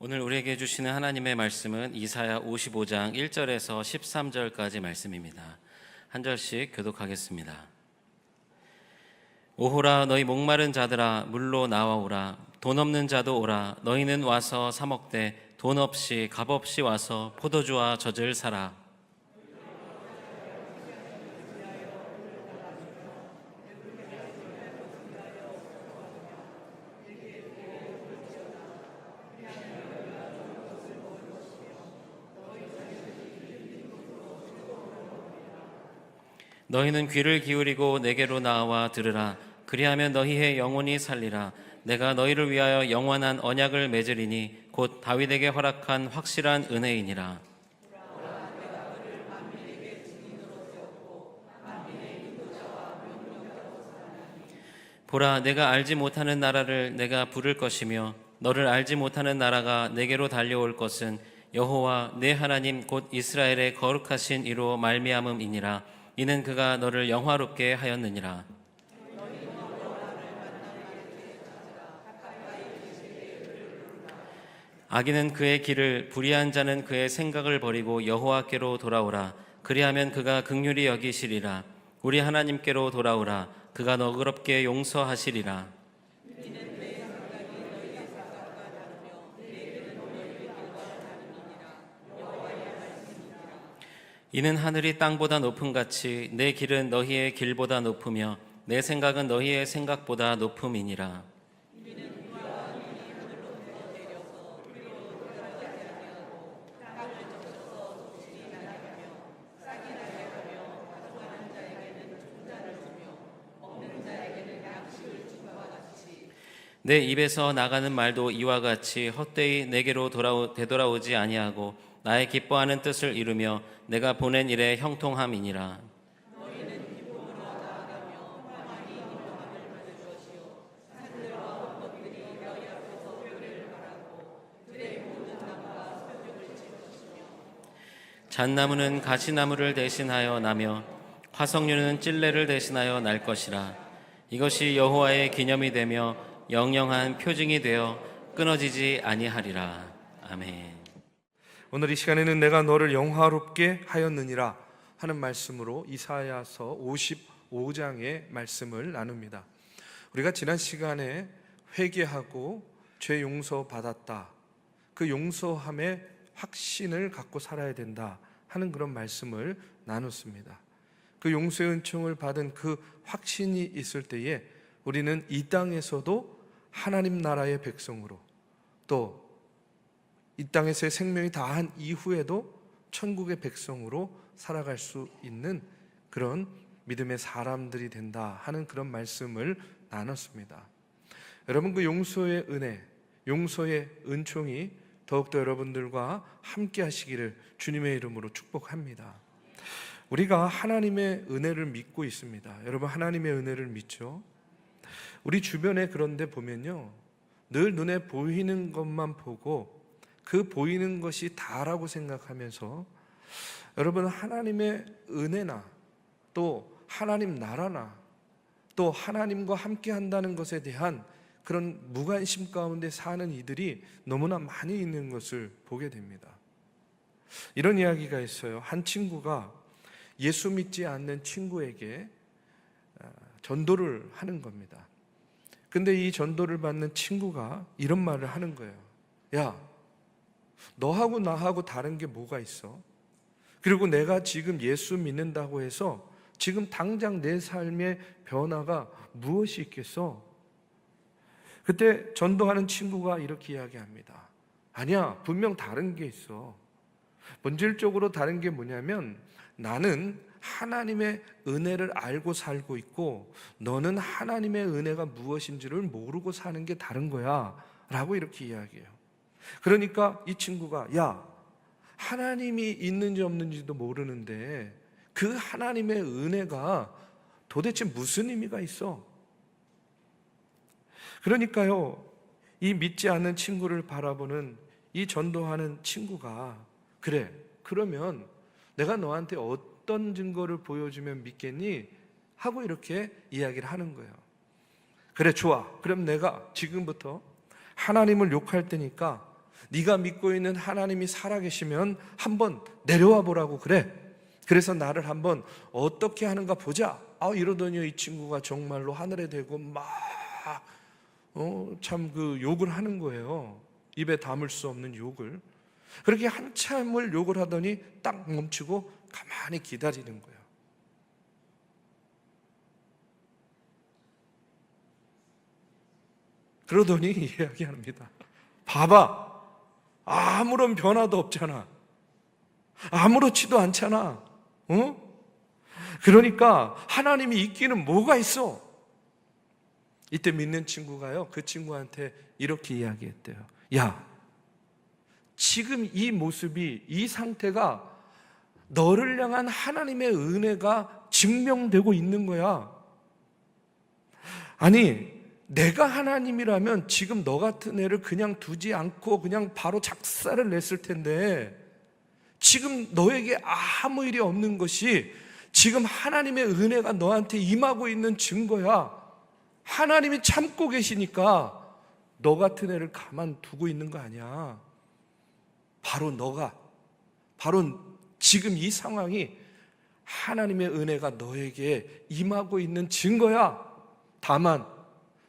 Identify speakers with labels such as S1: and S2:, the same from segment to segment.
S1: 오늘 우리에게 주시는 하나님의 말씀은 이사야 55장 1절에서 13절까지 말씀입니다. 한 절씩 교독하겠습니다. 오호라, 너희 목마른 자들아 물로 나와오라. 돈 없는 자도 오라. 너희는 와서 사 먹되 돈 없이 값 없이 와서 포도주와 젖을 사라. 너희는 귀를 기울이고 내게로 나와 들으라. 그리하면 너희의 영혼이 살리라. 내가 너희를 위하여 영원한 언약을 맺으리니 곧 다윗에게 허락한 확실한 은혜이니라. 보라, 내가 알지 못하는 나라를 내가 부를 것이며 너를 알지 못하는 나라가 내게로 달려올 것은 여호와 내 하나님 곧 이스라엘의 거룩하신 이로 말미암음이니라. 이는 그가 너를 영화롭게 하였느니라. 악인은 그의 길을, 불의한 자는 그의 생각을 버리고 여호와께로 돌아오라. 그리하면 그가 긍휼히 여기시리라. 우리 하나님께로 돌아오라. 그가 너그럽게 용서하시리라. 이는 하늘이 땅보다 높음 같이 내 길은 너희의 길보다 높으며 내 생각은 너희의 생각보다 높음이니라. 내 입에서 나가는 말도 이와 같이 헛되이 내게로 되돌아오지 아니하고 나의 기뻐하는 뜻을 이루며 내가 보낸 일에 형통함이니라. 잣나무는 가시나무를 대신하여 나며 화석류는 찔레를 대신하여 날 것이라. 이것이 여호와의 기념이 되며 영영한 표징이 되어 끊어지지 아니하리라. 아멘.
S2: 오늘 이 시간에는 내가 너를 영화롭게 하였느니라 하는 말씀으로 이사야서 55장의 말씀을 나눕니다. 우리가 지난 시간에 회개하고 죄 용서 받았다, 그 용서함의 확신을 갖고 살아야 된다 하는 그런 말씀을 나눴습니다. 그 용서의 은총을 받은 그 확신이 있을 때에 우리는 이 땅에서도 하나님 나라의 백성으로, 또 이 땅에서의 생명이 다한 이후에도 천국의 백성으로 살아갈 수 있는 그런 믿음의 사람들이 된다 하는 그런 말씀을 나눴습니다. 여러분, 그 용서의 은혜, 용서의 은총이 더욱더 여러분들과 함께 하시기를 주님의 이름으로 축복합니다. 우리가 하나님의 은혜를 믿고 있습니다. 여러분, 하나님의 은혜를 믿죠? 우리 주변에 그런데 보면요, 늘 눈에 보이는 것만 보고 그 보이는 것이 다라고 생각하면서 여러분, 하나님의 은혜나 또 하나님 나라나 또 하나님과 함께 한다는 것에 대한 그런 무관심 가운데 사는 이들이 너무나 많이 있는 것을 보게 됩니다. 이런 이야기가 있어요. 한 친구가 예수 믿지 않는 친구에게 전도를 하는 겁니다. 근데 이 전도를 받는 친구가 이런 말을 하는 거예요. 야, 너하고 나하고 다른 게 뭐가 있어? 그리고 내가 지금 예수 믿는다고 해서 지금 당장 내 삶의 변화가 무엇이 있겠어? 그때 전도하는 친구가 이렇게 이야기합니다. 아니야, 분명 다른 게 있어. 본질적으로 다른 게 뭐냐면 나는 하나님의 은혜를 알고 살고 있고 너는 하나님의 은혜가 무엇인지를 모르고 사는 게 다른 거야 라고 이렇게 이야기해요. 그러니까 이 친구가, 야, 하나님이 있는지 없는지도 모르는데 그 하나님의 은혜가 도대체 무슨 의미가 있어? 그러니까요, 이 믿지 않는 친구를 바라보는 이 전도하는 친구가, 그래, 그러면 내가 너한테 어떤 증거를 보여주면 믿겠니? 하고 이렇게 이야기를 하는 거예요. 그래, 좋아. 그럼 내가 지금부터 하나님을 욕할 테니까 네가 믿고 있는 하나님이 살아계시면 한번 내려와 보라고 그래. 그래서 나를 한번 어떻게 하는가 보자. 이러더니 이 친구가 정말로 하늘에 대고 막 참 그 욕을 하는 거예요. 입에 담을 수 없는 욕을. 그렇게 한참을 욕을 하더니 딱 멈추고 가만히 기다리는 거예요. 그러더니 이야기합니다. 봐봐, 아무런 변화도 없잖아. 아무렇지도 않잖아. 그러니까 하나님이 있기는 뭐가 있어? 이때 믿는 친구가요, 그 친구한테 이렇게 이야기했대요. 야, 지금 이 모습이, 이 상태가 너를 향한 하나님의 은혜가 증명되고 있는 거야. 아니, 내가 하나님이라면 지금 너 같은 애를 그냥 두지 않고 그냥 바로 작사를 냈을 텐데, 지금 너에게 아무 일이 없는 것이 지금 하나님의 은혜가 너한테 임하고 있는 증거야. 하나님이 참고 계시니까 너 같은 애를 가만두고 있는 거 아니야. 바로 지금 이 상황이 하나님의 은혜가 너에게 임하고 있는 증거야. 다만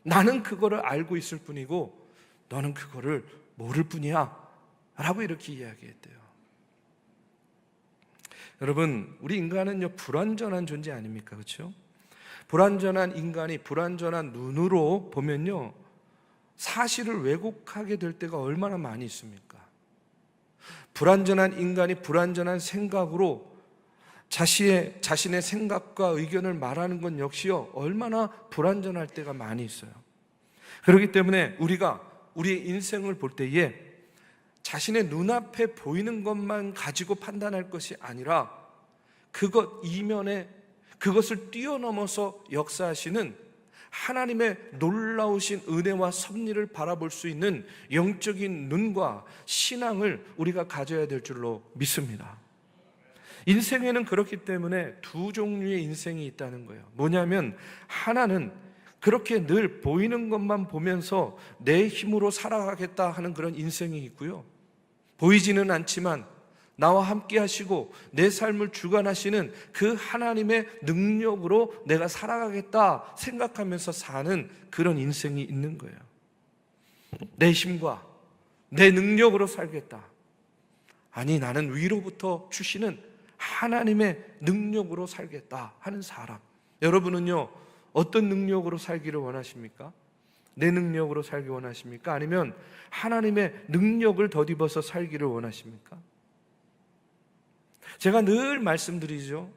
S2: 나는 그거를 알고 있을 뿐이고 너는 그거를 모를 뿐이야 라고 이렇게 이야기했대요. 여러분, 우리 인간은요, 불완전한 존재 아닙니까? 그렇죠? 불완전한 인간이 불완전한 눈으로 보면요, 사실을 왜곡하게 될 때가 얼마나 많이 있습니까? 불완전한 인간이 불완전한 생각으로 자신의 생각과 의견을 말하는 건 역시요, 얼마나 불완전할 때가 많이 있어요. 그렇기 때문에 우리가 우리의 인생을 볼 때에 자신의 눈앞에 보이는 것만 가지고 판단할 것이 아니라 그것 이면에 그것을 뛰어넘어서 역사하시는 하나님의 놀라우신 은혜와 섭리를 바라볼 수 있는 영적인 눈과 신앙을 우리가 가져야 될 줄로 믿습니다. 인생에는 그렇기 때문에 두 종류의 인생이 있다는 거예요. 뭐냐면 하나는 그렇게 늘 보이는 것만 보면서 내 힘으로 살아가겠다 하는 그런 인생이 있고요, 보이지는 않지만 나와 함께 하시고 내 삶을 주관하시는 그 하나님의 능력으로 내가 살아가겠다 생각하면서 사는 그런 인생이 있는 거예요. 내 힘과 내 능력으로 살겠다. 아니, 나는 위로부터 주시는 하나님의 능력으로 살겠다 하는 사람. 여러분은요, 어떤 능력으로 살기를 원하십니까? 내 능력으로 살기 원하십니까? 아니면 하나님의 능력을 덧입어서 살기를 원하십니까? 제가 늘 말씀드리죠.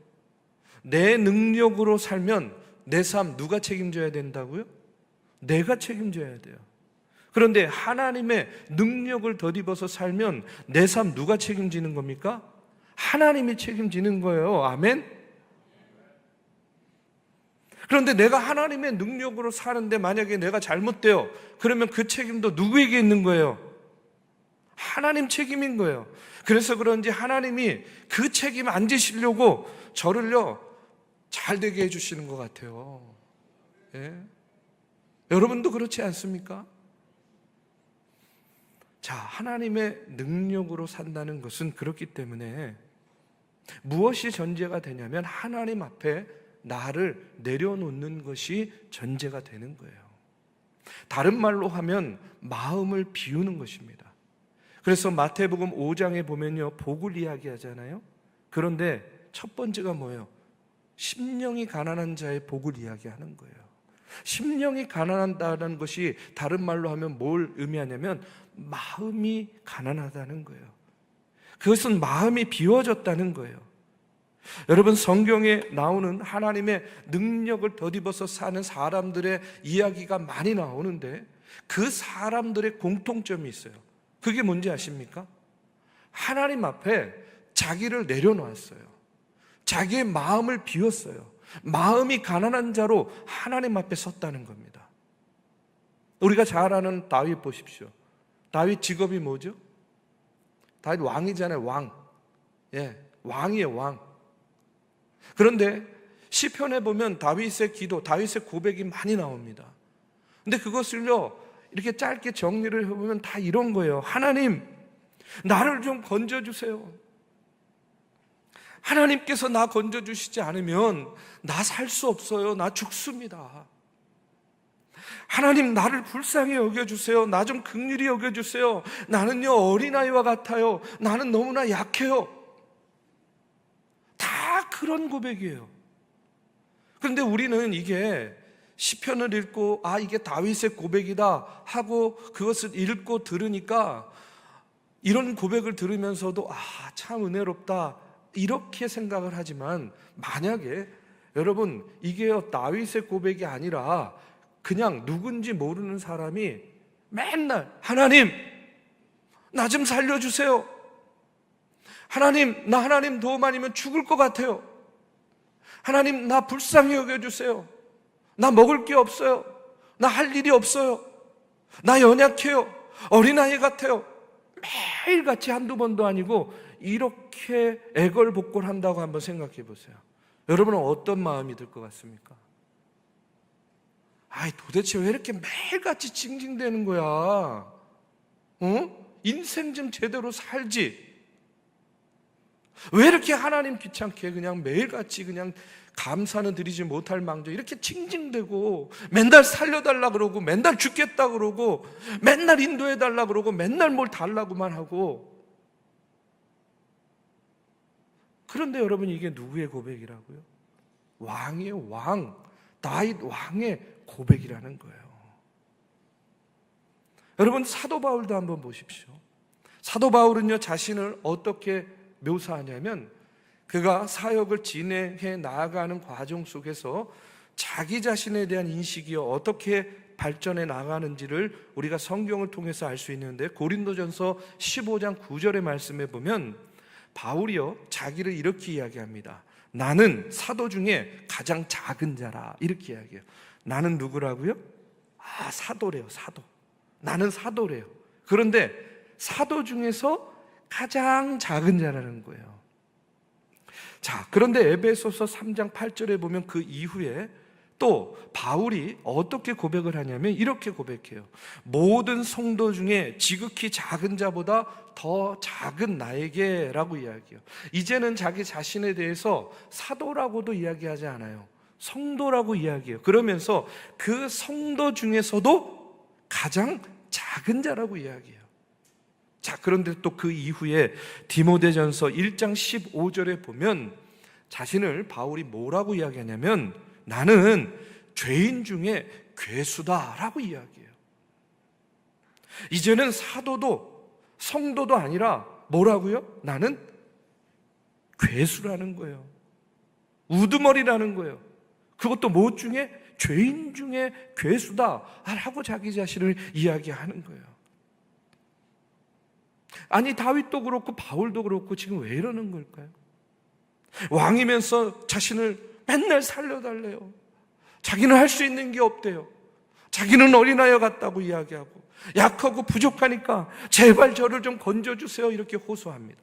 S2: 내 능력으로 살면 내 삶 누가 책임져야 된다고요? 내가 책임져야 돼요. 그런데 하나님의 능력을 덧입어서 살면 내 삶 누가 책임지는 겁니까? 하나님이 책임지는 거예요. 아멘? 그런데 내가 하나님의 능력으로 사는데 만약에 내가 잘못돼요, 그러면 그 책임도 누구에게 있는 거예요? 하나님 책임인 거예요. 그래서 그런지 하나님이 그 책임 안 지시려고 저를요, 잘 되게 해주시는 것 같아요. 예? 여러분도 그렇지 않습니까? 자, 하나님의 능력으로 산다는 것은 그렇기 때문에 무엇이 전제가 되냐면 하나님 앞에 나를 내려놓는 것이 전제가 되는 거예요. 다른 말로 하면 마음을 비우는 것입니다. 그래서 마태복음 5장에 보면요, 복을 이야기하잖아요. 그런데 첫 번째가 뭐예요? 심령이 가난한 자의 복을 이야기하는 거예요. 심령이 가난하다는 것이 다른 말로 하면 뭘 의미하냐면 마음이 가난하다는 거예요. 그것은 마음이 비워졌다는 거예요. 여러분, 성경에 나오는 하나님의 능력을 덧입어서 사는 사람들의 이야기가 많이 나오는데 그 사람들의 공통점이 있어요. 그게 뭔지 아십니까? 하나님 앞에 자기를 내려놓았어요. 자기의 마음을 비웠어요. 마음이 가난한 자로 하나님 앞에 섰다는 겁니다. 우리가 잘 아는 다윗 보십시오. 다윗 직업이 뭐죠? 다윗 왕이잖아요. 왕. 예, 왕이에요. 왕. 그런데 시편에 보면 다윗의 기도, 다윗의 고백이 많이 나옵니다. 근데 그것을요, 이렇게 짧게 정리를 해보면 다 이런 거예요. 하나님, 나를 좀 건져주세요. 하나님께서 나 건져주시지 않으면 나 살 수 없어요. 나 죽습니다. 하나님, 나를 불쌍히 여겨주세요. 나 좀 긍휼히 여겨주세요. 나는요, 어린아이와 같아요. 나는 너무나 약해요. 다 그런 고백이에요. 그런데 우리는 이게 시편을 읽고 이게 다윗의 고백이다 하고 그것을 읽고 들으니까 이런 고백을 들으면서도 참 은혜롭다 이렇게 생각을 하지만, 만약에 여러분 이게 다윗의 고백이 아니라 그냥 누군지 모르는 사람이 맨날 하나님, 나 좀 살려주세요. 하나님, 나 하나님 도움 아니면 죽을 것 같아요. 하나님, 나 불쌍히 여겨주세요. 나 먹을 게 없어요. 나 할 일이 없어요. 나 연약해요. 어린아이 같아요. 매일같이 한두 번도 아니고 이렇게 애걸복걸한다고 한번 생각해 보세요. 여러분은 어떤 마음이 들 것 같습니까? 도대체 왜 이렇게 매일같이 징징대는 거야? 인생 좀 제대로 살지. 왜 이렇게 하나님 귀찮게 그냥 매일같이 그냥 감사는 드리지 못할 망정 이렇게 징징대고 맨날 살려달라 그러고 맨날 죽겠다 그러고 맨날 인도해달라 그러고 맨날 뭘 달라고만 하고. 그런데 여러분, 이게 누구의 고백이라고요? 왕이에요. 왕. 다윗 왕의 고백이라는 거예요. 여러분, 사도 바울도 한번 보십시오. 사도 바울은요, 자신을 어떻게 묘사하냐면, 그가 사역을 진행해 나아가는 과정 속에서 자기 자신에 대한 인식이 어떻게 발전해 나가는지를 우리가 성경을 통해서 알 수 있는데, 고린도전서 15장 9절의 말씀에 보면 바울이요, 자기를 이렇게 이야기합니다. 나는 사도 중에 가장 작은 자라. 이렇게 이야기해요. 나는 누구라고요? 사도래요. 사도. 나는 사도래요. 그런데 사도 중에서 가장 작은 자라는 거예요. 자, 그런데 에베소서 3장 8절에 보면 그 이후에 또 바울이 어떻게 고백을 하냐면 이렇게 고백해요. 모든 성도 중에 지극히 작은 자보다 더 작은 나에게 라고 이야기해요. 이제는 자기 자신에 대해서 사도라고도 이야기하지 않아요. 성도라고 이야기해요. 그러면서 그 성도 중에서도 가장 작은 자라고 이야기해요. 자, 그런데 또 그 이후에 디모데전서 1장 15절에 보면 자신을 바울이 뭐라고 이야기하냐면 나는 죄인 중에 괴수다라고 이야기해요. 이제는 사도도 성도도 아니라 뭐라고요? 나는 괴수라는 거예요. 우두머리라는 거예요. 그것도 뭐 중에? 죄인 중에 괴수다라고 자기 자신을 이야기하는 거예요. 아니, 다윗도 그렇고 바울도 그렇고 지금 왜 이러는 걸까요? 왕이면서 자신을 맨날 살려달래요. 자기는 할 수 있는 게 없대요. 자기는 어린아이 같다고 이야기하고 약하고 부족하니까 제발 저를 좀 건져주세요 이렇게 호소합니다.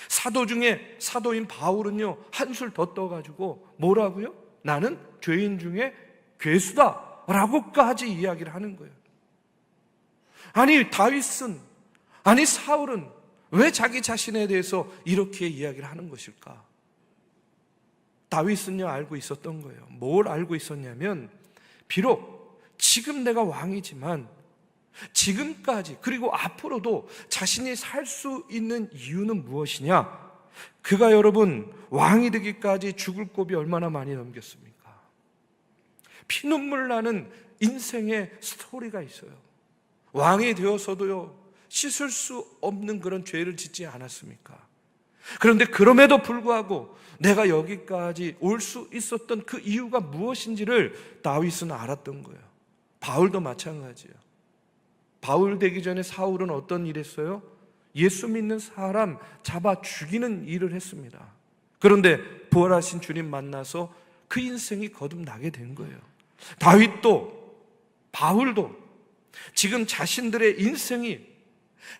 S2: 사도 중에 사도인 바울은요, 한술 더 떠가지고 뭐라고요? 나는 죄인 중에 괴수다 라고까지 이야기를 하는 거예요. 아니, 다윗은, 아니 사울은 왜 자기 자신에 대해서 이렇게 이야기를 하는 것일까? 다윗은요, 알고 있었던 거예요. 뭘 알고 있었냐면, 비록 지금 내가 왕이지만 지금까지 그리고 앞으로도 자신이 살 수 있는 이유는 무엇이냐? 그가 여러분 왕이 되기까지 죽을 곱이 얼마나 많이 넘겼습니까? 피눈물 나는 인생의 스토리가 있어요. 왕이 되어서도요, 씻을 수 없는 그런 죄를 짓지 않았습니까? 그런데 그럼에도 불구하고 내가 여기까지 올 수 있었던 그 이유가 무엇인지를 다윗은 알았던 거예요. 바울도 마찬가지예요. 바울 되기 전에 사울은 어떤 일을 했어요? 예수 믿는 사람 잡아 죽이는 일을 했습니다. 그런데 부활하신 주님 만나서 그 인생이 거듭나게 된 거예요. 다윗도 바울도 지금 자신들의 인생이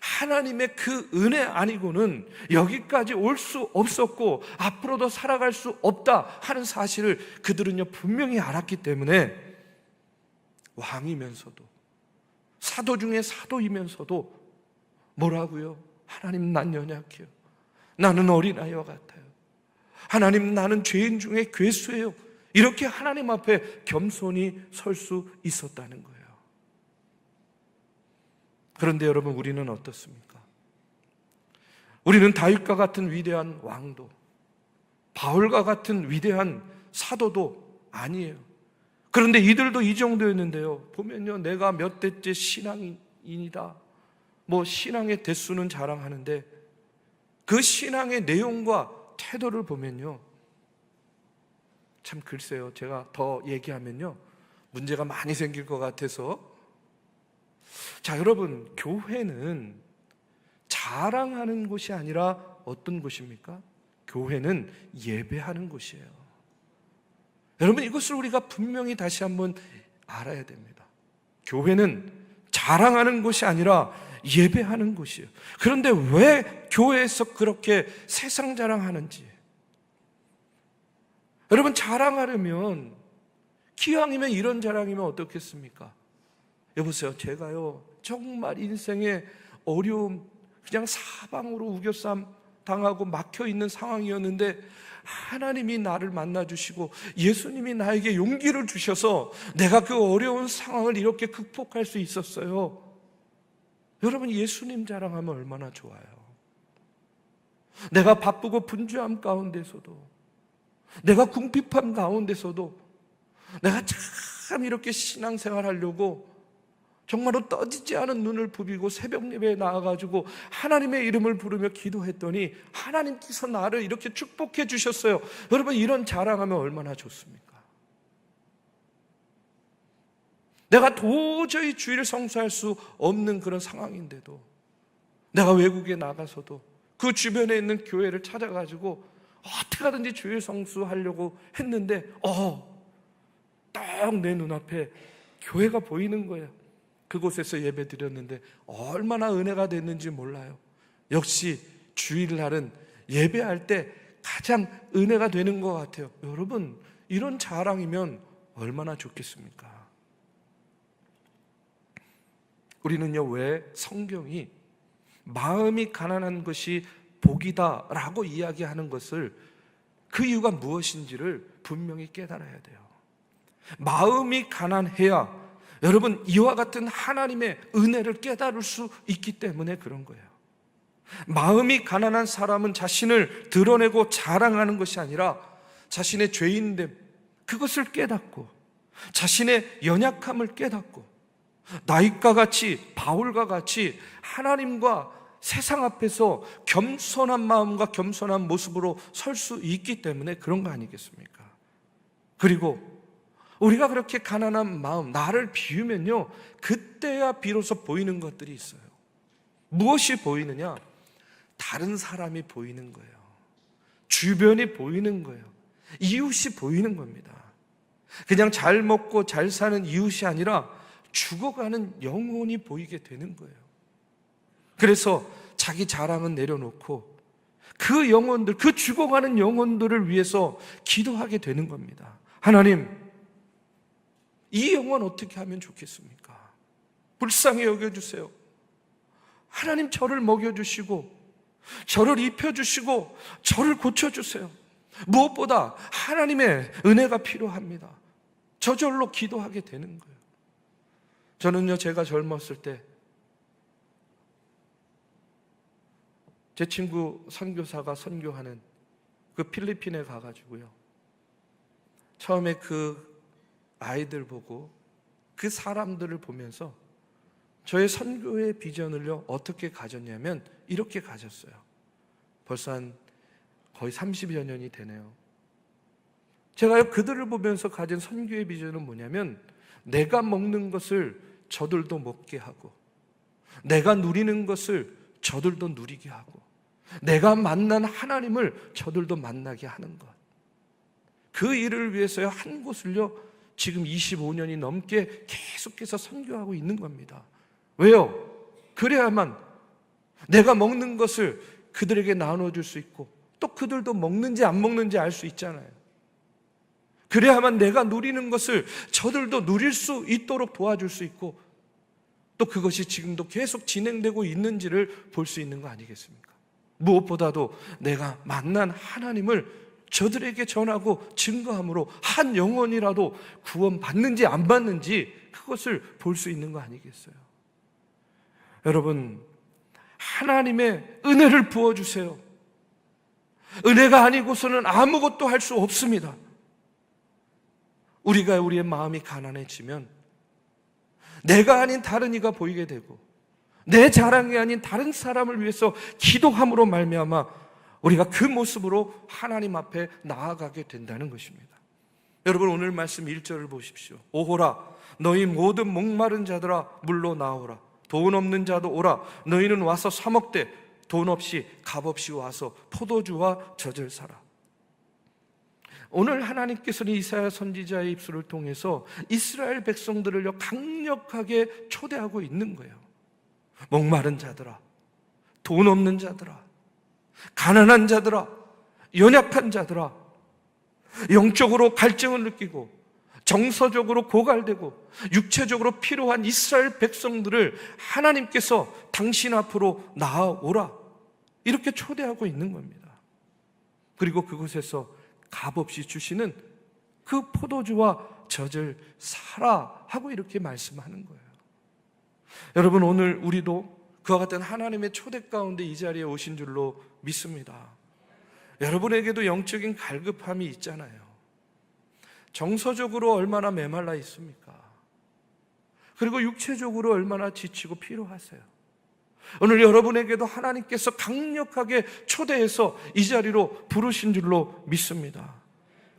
S2: 하나님의 그 은혜 아니고는 여기까지 올 수 없었고 앞으로도 살아갈 수 없다 하는 사실을 그들은요 분명히 알았기 때문에 왕이면서도 사도 중에 사도이면서도 뭐라고요? 하나님, 난 연약해요. 나는 어린아이와 같아요. 하나님, 나는 죄인 중에 괴수예요. 이렇게 하나님 앞에 겸손히 설 수 있었다는 거예요. 그런데 여러분, 우리는 어떻습니까? 우리는 다윗과 같은 위대한 왕도, 바울과 같은 위대한 사도도 아니에요. 그런데 이들도 이 정도였는데요, 보면요, 내가 몇 대째 신앙인이다, 뭐 신앙의 대수는 자랑하는데 그 신앙의 내용과 태도를 보면요, 참 글쎄요, 제가 더 얘기하면요 문제가 많이 생길 것 같아서. 자, 여러분, 교회는 자랑하는 곳이 아니라 어떤 곳입니까? 교회는 예배하는 곳이에요. 여러분, 이것을 우리가 분명히 다시 한번 알아야 됩니다. 교회는 자랑하는 곳이 아니라 예배하는 곳이에요. 그런데 왜 교회에서 그렇게 세상 자랑하는지, 여러분, 자랑하려면, 기왕이면 이런 자랑이면 어떻겠습니까? 여보세요, 제가요 정말 인생의 어려움, 그냥 사방으로 우겨쌈 당하고 막혀있는 상황이었는데 하나님이 나를 만나주시고 예수님이 나에게 용기를 주셔서 내가 그 어려운 상황을 이렇게 극복할 수 있었어요. 여러분, 예수님 자랑하면 얼마나 좋아요. 내가 바쁘고 분주함 가운데서도, 내가 궁핍함 가운데서도 내가 참 이렇게 신앙생활 하려고 정말로 떠지지 않은 눈을 부비고 새벽 예배에 나와가지고 하나님의 이름을 부르며 기도했더니 하나님께서 나를 이렇게 축복해 주셨어요. 여러분, 이런 자랑하면 얼마나 좋습니까? 내가 도저히 주일 성수할 수 없는 그런 상황인데도, 내가 외국에 나가서도 그 주변에 있는 교회를 찾아가지고 어떻게 하든지 주일 성수하려고 했는데 딱 내 눈앞에 교회가 보이는 거예요. 그곳에서 예배 드렸는데 얼마나 은혜가 됐는지 몰라요. 역시 주일날은 예배할 때 가장 은혜가 되는 것 같아요. 여러분, 이런 자랑이면 얼마나 좋겠습니까? 우리는요, 왜 성경이 마음이 가난한 것이 복이다 라고 이야기하는 것을, 그 이유가 무엇인지를 분명히 깨달아야 돼요. 마음이 가난해야 여러분, 이와 같은 하나님의 은혜를 깨달을 수 있기 때문에 그런 거예요. 마음이 가난한 사람은 자신을 드러내고 자랑하는 것이 아니라 자신의 죄인됨, 그것을 깨닫고 자신의 연약함을 깨닫고 다윗과 같이, 바울과 같이 하나님과 세상 앞에서 겸손한 마음과 겸손한 모습으로 설 수 있기 때문에 그런 거 아니겠습니까? 그리고 우리가 그렇게 가난한 마음, 나를 비우면요, 그때야 비로소 보이는 것들이 있어요. 무엇이 보이느냐? 다른 사람이 보이는 거예요. 주변이 보이는 거예요. 이웃이 보이는 겁니다. 그냥 잘 먹고 잘 사는 이웃이 아니라 죽어가는 영혼이 보이게 되는 거예요. 그래서 자기 자랑은 내려놓고 그 영혼들, 그 죽어가는 영혼들을 위해서 기도하게 되는 겁니다. 하나님, 이 영혼 어떻게 하면 좋겠습니까? 불쌍히 여겨주세요. 하나님, 저를 먹여주시고 저를 입혀주시고 저를 고쳐주세요. 무엇보다 하나님의 은혜가 필요합니다. 저절로 기도하게 되는 거예요. 저는요, 제가 젊었을 때 제 친구 선교사가 선교하는 그 필리핀에 가가지고요, 처음에 그 아이들 보고 그 사람들을 보면서 저의 선교의 비전을요 어떻게 가졌냐면 이렇게 가졌어요. 벌써 한 거의 30여 년이 되네요. 제가요 그들을 보면서 가진 선교의 비전은 뭐냐면, 내가 먹는 것을 저들도 먹게 하고, 내가 누리는 것을 저들도 누리게 하고, 내가 만난 하나님을 저들도 만나게 하는 것, 그 일을 위해서요 한 곳을요 지금 25년이 넘게 계속해서 선교하고 있는 겁니다. 왜요? 그래야만 내가 먹는 것을 그들에게 나눠줄 수 있고, 또 그들도 먹는지 안 먹는지 알 수 있잖아요. 그래야만 내가 누리는 것을 저들도 누릴 수 있도록 도와줄 수 있고, 또 그것이 지금도 계속 진행되고 있는지를 볼 수 있는 거 아니겠습니까? 무엇보다도 내가 만난 하나님을 저들에게 전하고 증거함으로 한 영혼이라도 구원받는지 안 받는지 그것을 볼 수 있는 거 아니겠어요? 여러분, 하나님의 은혜를 부어주세요. 은혜가 아니고서는 아무것도 할 수 없습니다. 우리가 우리의 마음이 가난해지면 내가 아닌 다른 이가 보이게 되고 내 자랑이 아닌 다른 사람을 위해서 기도함으로 말미암아 우리가 그 모습으로 하나님 앞에 나아가게 된다는 것입니다. 여러분, 오늘 말씀 1절을 보십시오. 오호라 너희 모든 목마른 자들아 물로 나오라. 돈 없는 자도 오라. 너희는 와서 사 먹되 돈 없이 값없이 와서 포도주와 젖을 사라. 오늘 하나님께서는 이사야 선지자의 입술을 통해서 이스라엘 백성들을 강력하게 초대하고 있는 거예요. 목마른 자들아, 돈 없는 자들아, 가난한 자들아, 연약한 자들아, 영적으로 갈증을 느끼고 정서적으로 고갈되고 육체적으로 필요한 이스라엘 백성들을 하나님께서 당신 앞으로 나아오라, 이렇게 초대하고 있는 겁니다. 그리고 그곳에서 값없이 주시는 그 포도주와 젖을 사라 하고 이렇게 말씀하는 거예요. 여러분, 오늘 우리도 그와 같은 하나님의 초대 가운데 이 자리에 오신 줄로 믿습니다. 여러분에게도 영적인 갈급함이 있잖아요. 정서적으로 얼마나 메말라 있습니까? 그리고 육체적으로 얼마나 지치고 피로하세요. 오늘 여러분에게도 하나님께서 강력하게 초대해서 이 자리로 부르신 줄로 믿습니다.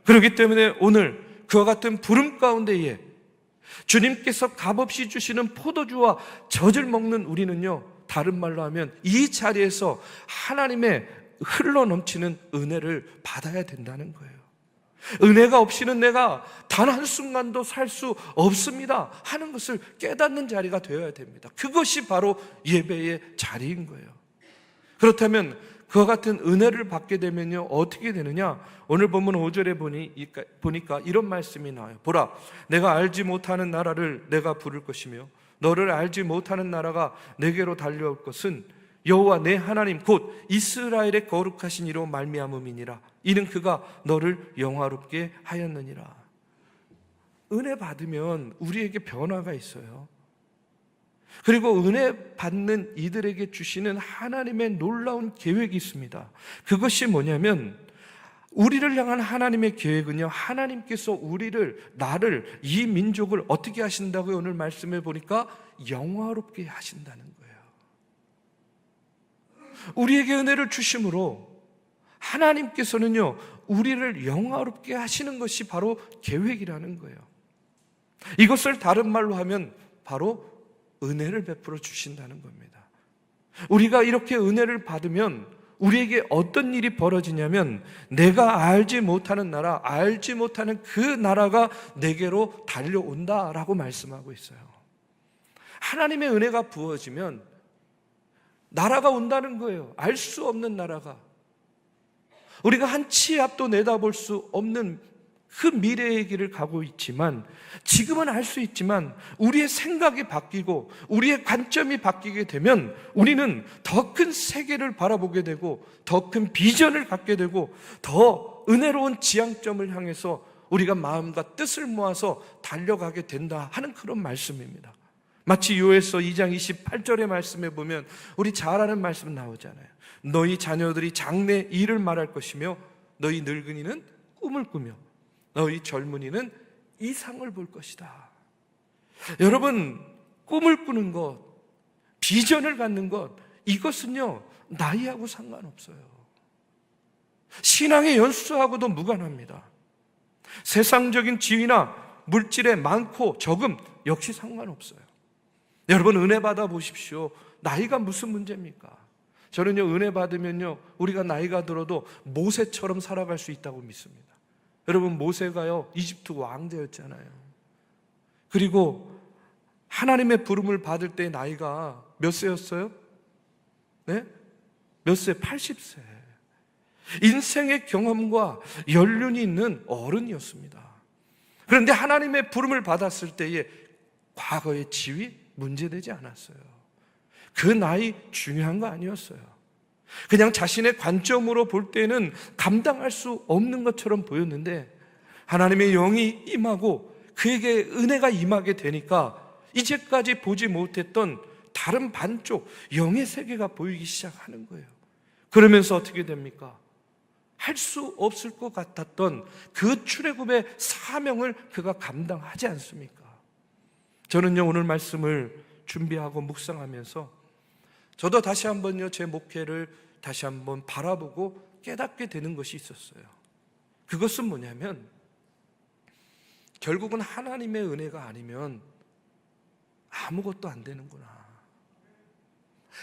S2: 그렇기 때문에 오늘 그와 같은 부름 가운데에 주님께서 값없이 주시는 포도주와 젖을 먹는 우리는요, 다른 말로 하면 이 자리에서 하나님의 흘러넘치는 은혜를 받아야 된다는 거예요. 은혜가 없이는 내가 단 한순간도 살 수 없습니다 하는 것을 깨닫는 자리가 되어야 됩니다. 그것이 바로 예배의 자리인 거예요. 그렇다면 그와 같은 은혜를 받게 되면요, 어떻게 되느냐? 오늘 본문 5절에 보니까 이런 말씀이 나와요. 보라, 내가 알지 못하는 나라를 내가 부를 것이며 너를 알지 못하는 나라가 내게로 달려올 것은 여호와 내 하나님 곧 이스라엘의 거룩하신 이로 말미암음이니라. 이는 그가 너를 영화롭게 하였느니라. 은혜 받으면 우리에게 변화가 있어요. 그리고 은혜 받는 이들에게 주시는 하나님의 놀라운 계획이 있습니다. 그것이 뭐냐면, 우리를 향한 하나님의 계획은요, 하나님께서 나를, 이 민족을 어떻게 하신다고요? 오늘 말씀해 보니까 영화롭게 하신다는 거예요. 우리에게 은혜를 주심으로 하나님께서는요, 우리를 영화롭게 하시는 것이 바로 계획이라는 거예요. 이것을 다른 말로 하면 바로 은혜를 베풀어 주신다는 겁니다. 우리가 이렇게 은혜를 받으면 우리에게 어떤 일이 벌어지냐면, 내가 알지 못하는 나라, 알지 못하는 그 나라가 내게로 달려온다라고 말씀하고 있어요. 하나님의 은혜가 부어지면 나라가 온다는 거예요. 알 수 없는 나라가. 우리가 한 치 앞도 내다볼 수 없는 그 미래의 길을 가고 있지만, 지금은 알 수 있지만 우리의 생각이 바뀌고 우리의 관점이 바뀌게 되면 우리는 더 큰 세계를 바라보게 되고 더 큰 비전을 갖게 되고 더 은혜로운 지향점을 향해서 우리가 마음과 뜻을 모아서 달려가게 된다 하는 그런 말씀입니다. 마치 요에서 2장 28절의 말씀에 보면 우리 잘 아는 말씀 나오잖아요. 너희 자녀들이 장래 일을 말할 것이며 너희 늙은이는 꿈을 꾸며 너희 젊은이는 이상을 볼 것이다. 여러분, 꿈을 꾸는 것, 비전을 갖는 것, 이것은요, 나이하고 상관없어요. 신앙의 연수하고도 무관합니다. 세상적인 지위나 물질의 많고 적음 역시 상관없어요. 여러분, 은혜 받아 보십시오. 나이가 무슨 문제입니까? 저는요, 은혜 받으면요, 우리가 나이가 들어도 모세처럼 살아갈 수 있다고 믿습니다. 여러분, 모세가요, 이집트 왕자였잖아요. 그리고 하나님의 부름을 받을 때 나이가 몇 세였어요? 네? 몇 세? 80세. 인생의 경험과 연륜이 있는 어른이었습니다. 그런데 하나님의 부름을 받았을 때에 과거의 지위, 문제되지 않았어요. 그 나이 중요한 거 아니었어요. 그냥 자신의 관점으로 볼 때는 감당할 수 없는 것처럼 보였는데 하나님의 영이 임하고 그에게 은혜가 임하게 되니까 이제까지 보지 못했던 다른 반쪽 영의 세계가 보이기 시작하는 거예요. 그러면서 어떻게 됩니까? 할 수 없을 것 같았던 그 출애굽의 사명을 그가 감당하지 않습니까? 저는요, 오늘 말씀을 준비하고 묵상하면서 저도 다시 한번요, 제 목회를 다시 한번 바라보고 깨닫게 되는 것이 있었어요. 그것은 뭐냐면 결국은 하나님의 은혜가 아니면 아무것도 안 되는구나.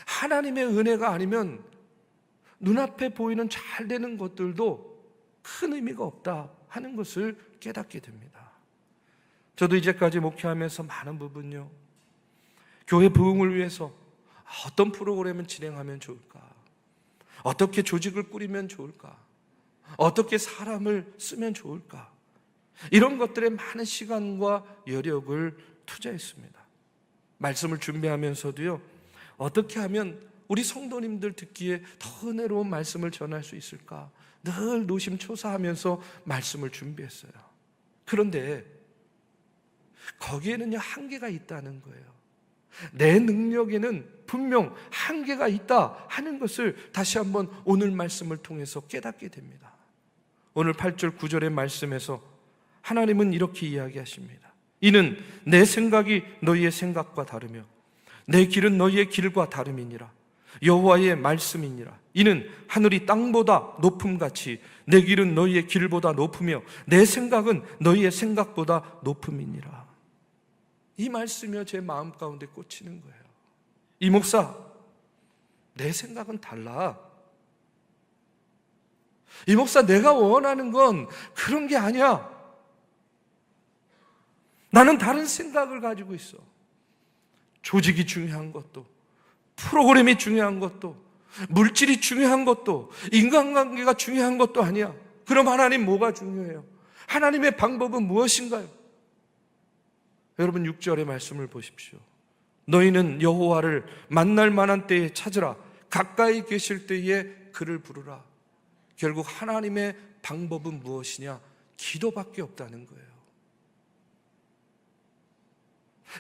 S2: 하나님의 은혜가 아니면 눈앞에 보이는 잘 되는 것들도 큰 의미가 없다 하는 것을 깨닫게 됩니다. 저도 이제까지 목회하면서 많은 부분요, 교회 부흥을 위해서 어떤 프로그램을 진행하면 좋을까? 어떻게 조직을 꾸리면 좋을까? 어떻게 사람을 쓰면 좋을까? 이런 것들에 많은 시간과 여력을 투자했습니다. 말씀을 준비하면서도요, 어떻게 하면 우리 성도님들 듣기에 더 은혜로운 말씀을 전할 수 있을까? 늘 노심초사하면서 말씀을 준비했어요. 그런데 거기에는요, 한계가 있다는 거예요. 내 능력에는 분명 한계가 있다 하는 것을 다시 한번 오늘 말씀을 통해서 깨닫게 됩니다. 오늘 8절 9절의 말씀에서 하나님은 이렇게 이야기하십니다. 이는 내 생각이 너희의 생각과 다르며 내 길은 너희의 길과 다름이니라. 여호와의 말씀이니라. 이는 하늘이 땅보다 높음같이 내 길은 너희의 길보다 높으며 내 생각은 너희의 생각보다 높음이니라. 이 말씀이요, 제 마음 가운데 꽂히는 거예요. 이 목사, 내 생각은 달라. 이 목사, 내가 원하는 건 그런 게 아니야. 나는 다른 생각을 가지고 있어. 조직이 중요한 것도, 프로그램이 중요한 것도, 물질이 중요한 것도, 인간관계가 중요한 것도 아니야. 그럼 하나님 뭐가 중요해요? 하나님의 방법은 무엇인가요? 여러분 6절의 말씀을 보십시오. 너희는 여호와를 만날 만한 때에 찾으라. 가까이 계실 때에 그를 부르라. 결국 하나님의 방법은 무엇이냐? 기도밖에 없다는 거예요.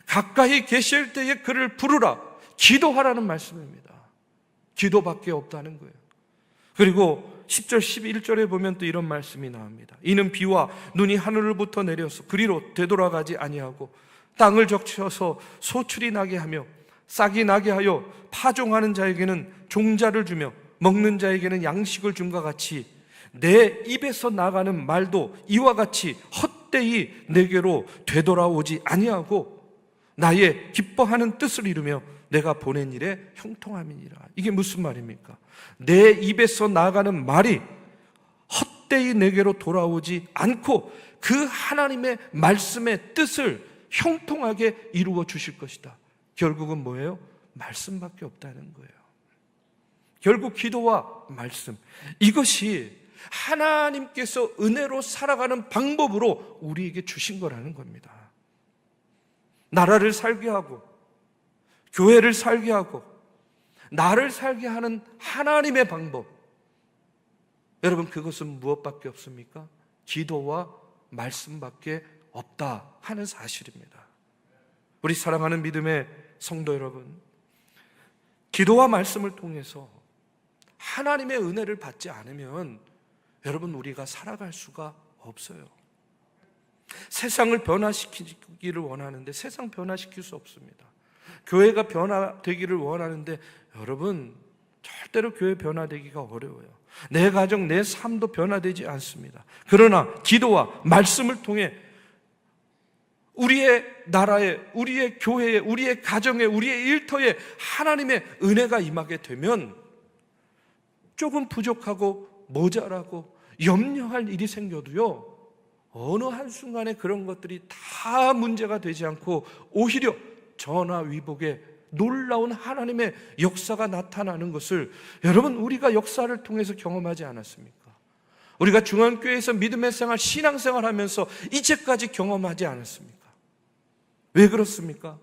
S2: 가까이 계실 때에 그를 부르라. 기도하라는 말씀입니다. 기도밖에 없다는 거예요. 그리고 10절 11절에 보면 또 이런 말씀이 나옵니다. 이는 비와 눈이 하늘로부터 내려서 그리로 되돌아가지 아니하고 땅을 적셔서 소출이 나게 하며 싹이 나게 하여 파종하는 자에게는 종자를 주며 먹는 자에게는 양식을 줌과 같이 내 입에서 나가는 말도 이와 같이 헛되이 내게로 되돌아오지 아니하고 나의 기뻐하는 뜻을 이루며 내가 보낸 일에 형통함이니라. 이게 무슨 말입니까? 내 입에서 나가는 말이 헛되이 내게로 돌아오지 않고 그 하나님의 말씀의 뜻을 형통하게 이루어 주실 것이다. 결국은 뭐예요? 말씀밖에 없다는 거예요. 결국 기도와 말씀, 이것이 하나님께서 은혜로 살아가는 방법으로 우리에게 주신 거라는 겁니다. 나라를 살게 하고 교회를 살게 하고 나를 살게 하는 하나님의 방법, 여러분 그것은 무엇밖에 없습니까? 기도와 말씀밖에 없다 하는 사실입니다. 우리 사랑하는 믿음의 성도 여러분, 기도와 말씀을 통해서 하나님의 은혜를 받지 않으면 여러분 우리가 살아갈 수가 없어요. 세상을 변화시키기를 원하는데 세상 변화시킬 수 없습니다. 교회가 변화되기를 원하는데 여러분 절대로 교회 변화되기가 어려워요. 내 가정, 내 삶도 변화되지 않습니다. 그러나 기도와 말씀을 통해 우리의 나라에, 우리의 교회에, 우리의 가정에, 우리의 일터에 하나님의 은혜가 임하게 되면 조금 부족하고 모자라고 염려할 일이 생겨도요, 어느 한순간에 그런 것들이 다 문제가 되지 않고 오히려 전화위복에 놀라운 하나님의 역사가 나타나는 것을 여러분 우리가 역사를 통해서 경험하지 않았습니까? 우리가 중앙교회에서 믿음의 생활, 신앙생활 하면서 이제까지 경험하지 않았습니까? 왜 그렇습니까?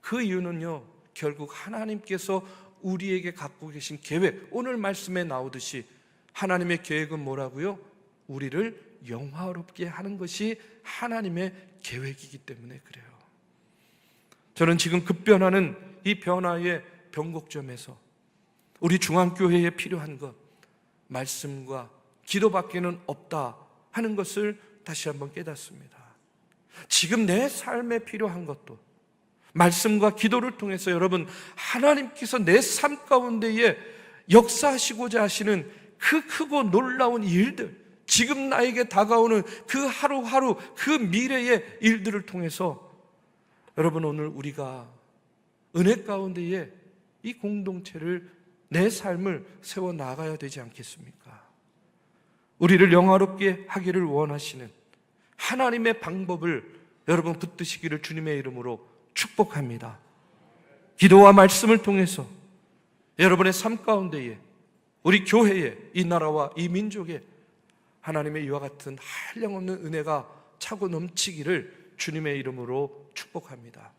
S2: 그 이유는요, 결국 하나님께서 우리에게 갖고 계신 계획, 오늘 말씀에 나오듯이 하나님의 계획은 뭐라고요? 우리를 영화롭게 하는 것이 하나님의 계획이기 때문에 그래요. 저는 지금 급변하는 이 변화의 변곡점에서 우리 중앙교회에 필요한 것, 말씀과 기도밖에는 없다 하는 것을 다시 한번 깨닫습니다. 지금 내 삶에 필요한 것도 말씀과 기도를 통해서 여러분, 하나님께서 내 삶 가운데에 역사하시고자 하시는 그 크고 놀라운 일들, 지금 나에게 다가오는 그 하루하루 그 미래의 일들을 통해서 여러분, 오늘 우리가 은혜 가운데에 이 공동체를, 내 삶을 세워 나가야 되지 않겠습니까? 우리를 영화롭게 하기를 원하시는 하나님의 방법을 여러분 붙드시기를 주님의 이름으로 축복합니다. 기도와 말씀을 통해서 여러분의 삶 가운데에, 우리 교회에, 이 나라와 이 민족에 하나님의 이와 같은 한량없는 은혜가 차고 넘치기를 주님의 이름으로 축복합니다.